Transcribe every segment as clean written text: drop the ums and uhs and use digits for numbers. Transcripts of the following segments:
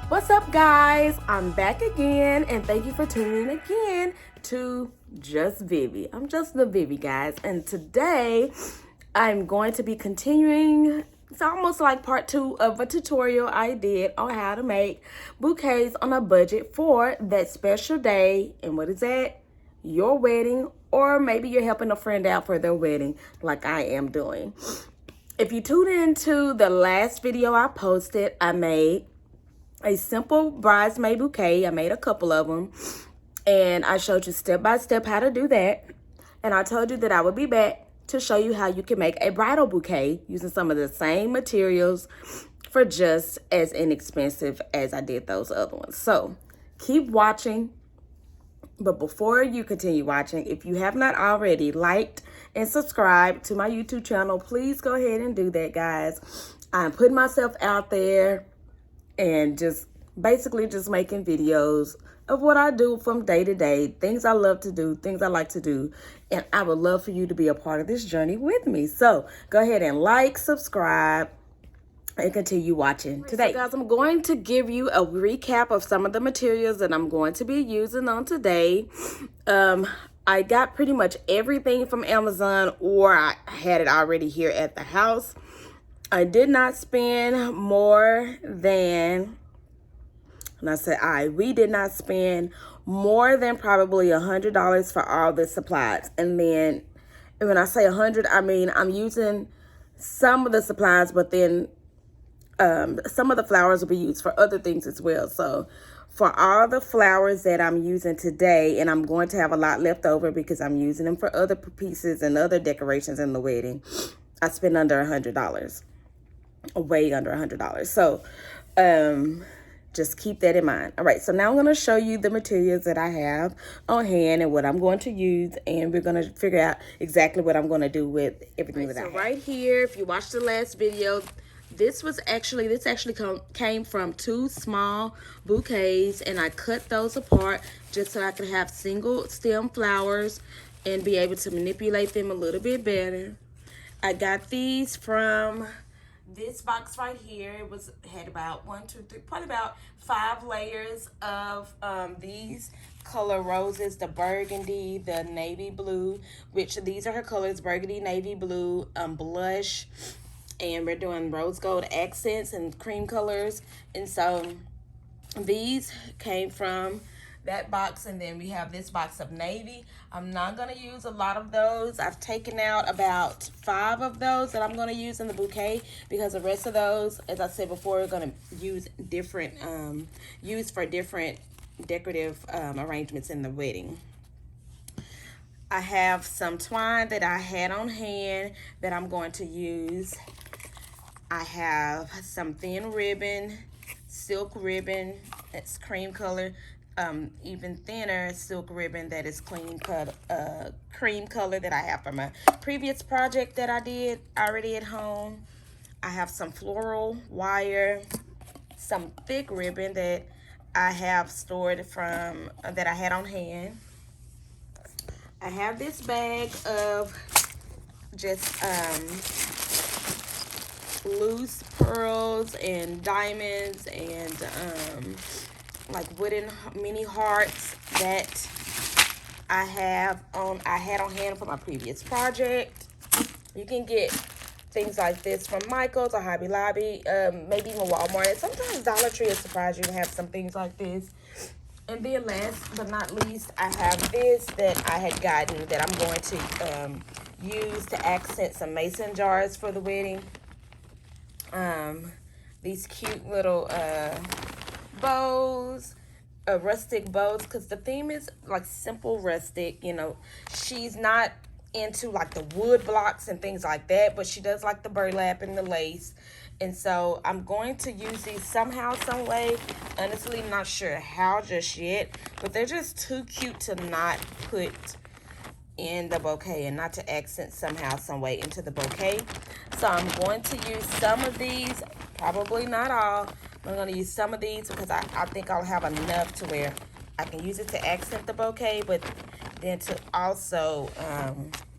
What's up, guys? I'm back again, and thank you for tuning in again to Just Vivi. I'm just the Vivi, guys, and today I'm going to be continuing. It's almost like part 2 of a tutorial I did on how to make bouquets on a budget for that special day. And what is that? Your wedding, or maybe you're helping a friend out for their wedding, like I am doing. If you tuned into the last video I posted, I made a simple bridesmaid bouquet. I made a couple of them, and I showed you step by step how to do that. And I told you that I would be back to show you how you can make a bridal bouquet using some of the same materials for just as inexpensive as I did those other ones. So keep watching. But before you continue watching, if you have not already liked and subscribed to my YouTube channel, please go ahead and do that, guys. I'm putting myself out there and just basically just making videos of what I do from day to day, things I love to do, things I like to do, and I would love for you to be a part of this journey with me. So go ahead and like, subscribe, and continue watching today. So guys, I'm going to give you a recap of some of the materials that I'm going to be using on today. I got pretty much everything from Amazon, or I had it already here at the house. I did not spend more than, and I said we did not spend more than probably $100 for all the supplies. And then when I say 100, I mean I'm using some of the supplies, but then some of the flowers will be used for other things as well. So for all the flowers that I'm using today, and I'm going to have a lot left over because I'm using them for other pieces and other decorations in the wedding, I spent under $100. Way under $100. So just keep that in mind. All right, so now I'm going to show you the materials that I have on hand and what I'm going to use, and we're going to figure out exactly what I'm going to do with everything that I have. So right here, if you watched the last video, this actually came from 2 small bouquets, and I cut those apart just so I could have single stem flowers and be able to manipulate them a little bit better. I got these from this box right here. Had about 1, 2, 3, probably about 5 layers of these color roses, the burgundy, the navy blue, which these are her colors, burgundy, navy blue, blush, and we're doing rose gold accents and cream colors. And so these came from that box, and then we have this box of navy. I'm not going to use a lot of those. I've taken out about 5 of those that I'm going to use in the bouquet, because the rest of those, as I said before, we're going to use different for different decorative arrangements in the wedding. I have some twine that I had on hand that I'm going to use. I have some thin ribbon, silk ribbon that's cream color, even thinner silk ribbon that is cream color that I have from a previous project that I did already at home. I have some floral wire, some thick ribbon that I have stored from that I had on hand. I have this bag of just loose pearls and diamonds and like wooden mini hearts that I had on hand for my previous project. You can get things like this from Michael's or Hobby Lobby, maybe even Walmart. And sometimes Dollar Tree will surprise you and have some things like this. And then last but not least, I have this that I had gotten that I'm going to use to accent some mason jars for the wedding. These cute little bows, rustic bows, because the theme is like simple rustic. You know, she's not into like the wood blocks and things like that, but she does like the burlap and the lace. And so I'm going to use these somehow, some way. Honestly, not sure how just yet, but they're just too cute to not put in the bouquet and not to accent somehow, some way into the bouquet. So I'm going to use some of these, probably not all. I'm going to use some of these because I think I'll have enough to where I can use it to accent the bouquet, but then to also,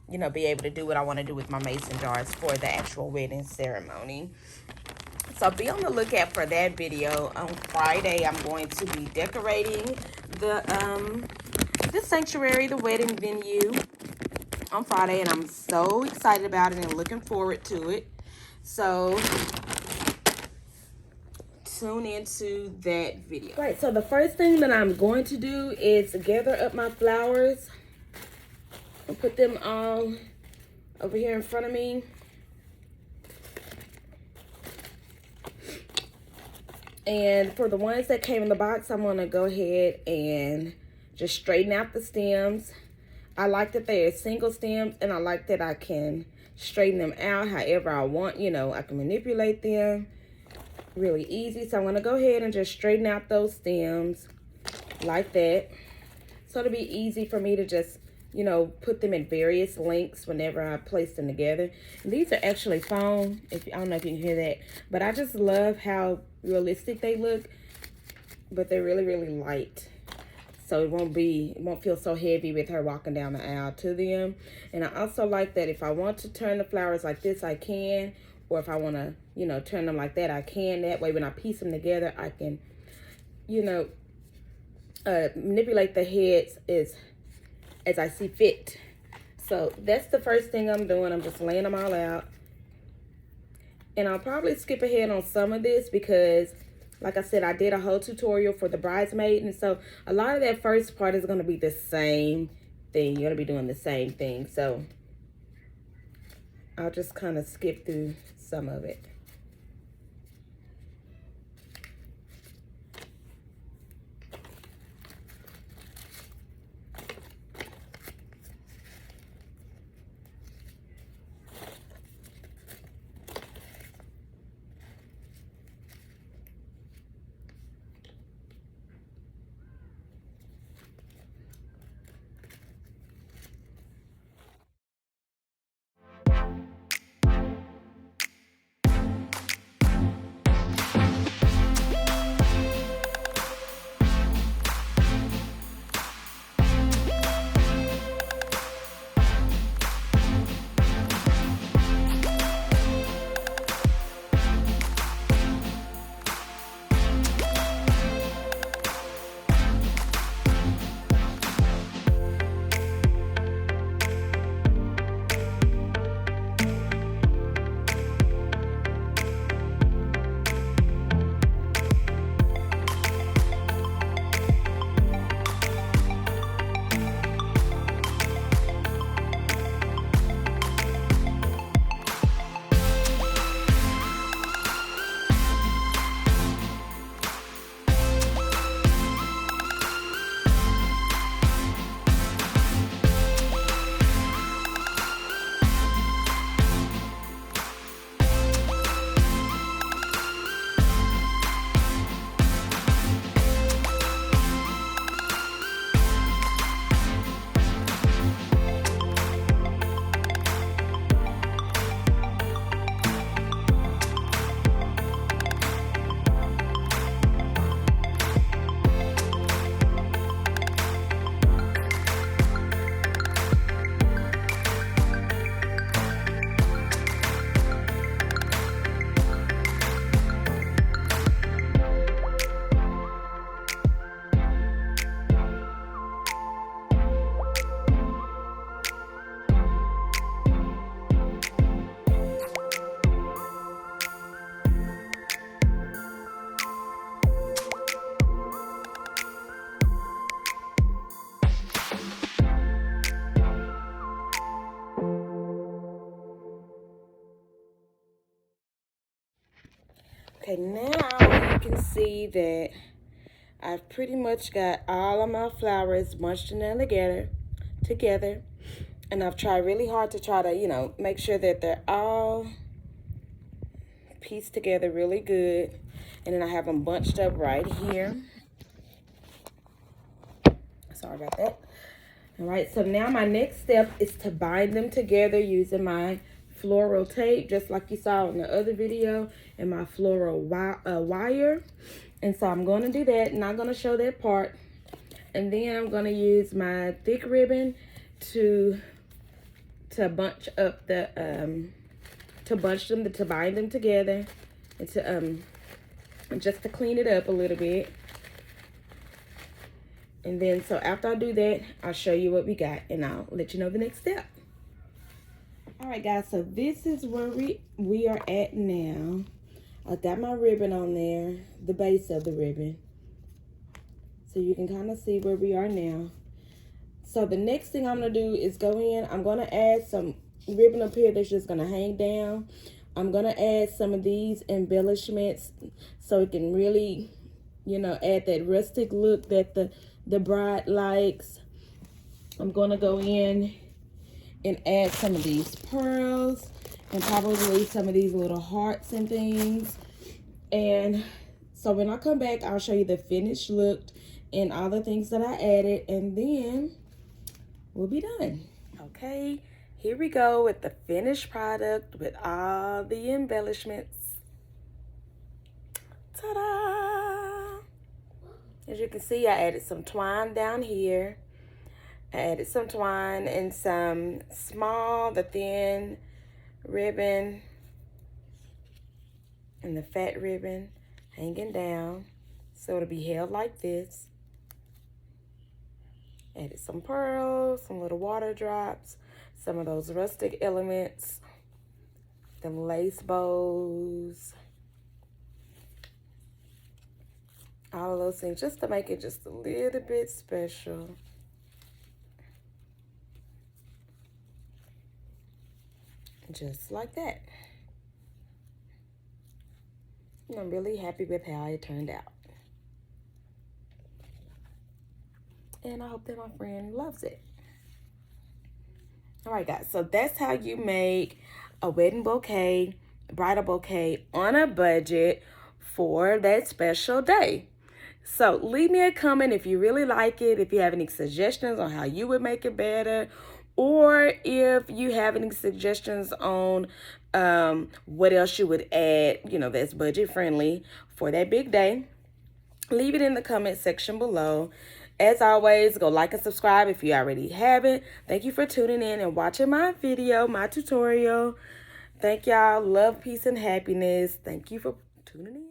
you know, be able to do what I want to do with my mason jars for the actual wedding ceremony. So be on the lookout for that video. On Friday, I'm going to be decorating the sanctuary, the wedding venue on Friday, and I'm so excited about it and looking forward to it. So tune into that video. Right, so the first thing that I'm going to do is gather up my flowers and put them all over here in front of me. And for the ones that came in the box, I'm going to go ahead and just straighten out the stems. I like that they are single stems, and I like that I can straighten them out however I want. You know, I can manipulate them really easy. So I'm going to go ahead and just straighten out those stems like that. So it'll be easy for me to just, you know, put them in various lengths whenever I place them together. And these are actually foam. I don't know if you can hear that, but I just love how realistic they look, but they're really, really light. So it won't feel so heavy with her walking down the aisle to them. And I also like that if I want to turn the flowers like this, I can. Or if I want to, you know, turn them like that, I can. That way when I piece them together, I can, you know, manipulate the heads as I see fit. So that's the first thing I'm doing. I'm just laying them all out. And I'll probably skip ahead on some of this because, like I said, I did a whole tutorial for the bridesmaid. And so a lot of that first part is going to be the same thing. You're going to be doing the same thing. So I'll just kind of skip through some of it. Okay, now you can see that I've pretty much got all of my flowers bunched in there together. And I've tried really hard to try to, you know, make sure that they're all pieced together really good. And then I have them bunched up right here. Sorry about that. All right, so now my next step is to bind them together using my floral tape, just like you saw in the other video, and my floral wire. And so I'm going to do that, not going to show that part. And then I'm going to use my thick ribbon to bunch up the to bind them together. just to clean it up a little bit. And then, so after I do that, I'll show you what we got, and I'll let you know the next step. All right, guys, so this is where we are at now. I got my ribbon on there, the base of the ribbon. So you can kind of see where we are now. So the next thing I'm going to do is go in. I'm going to add some ribbon up here that's just going to hang down. I'm going to add some of these embellishments so it can really, you know, add that rustic look that the bride likes. I'm going to go in and add some of these pearls and probably some of these little hearts and things. And so when I come back, I'll show you the finished look and all the things that I added, and then we'll be done. Okay, here we go with the finished product with all the embellishments. Ta-da! As you can see, I added some twine down here. I added some twine and some the thin ribbon and the fat ribbon hanging down. So it'll be held like this. Added some pearls, some little water drops, some of those rustic elements, the lace bows, all of those things just to make it just a little bit special. Just like that. And I'm really happy with how it turned out. And I hope that my friend loves it. All right, guys, so that's how you make a wedding bouquet, bridal bouquet on a budget for that special day. So leave me a comment if you really like it, if you have any suggestions on how you would make it better, or if you have any suggestions on what else you would add, you know, that's budget friendly for that big day. Leave it in the comment section below. As always, go like and subscribe if you already haven't. Thank you for tuning in and watching my video, my tutorial. Thank y'all. Love, peace, and happiness. Thank you for tuning in.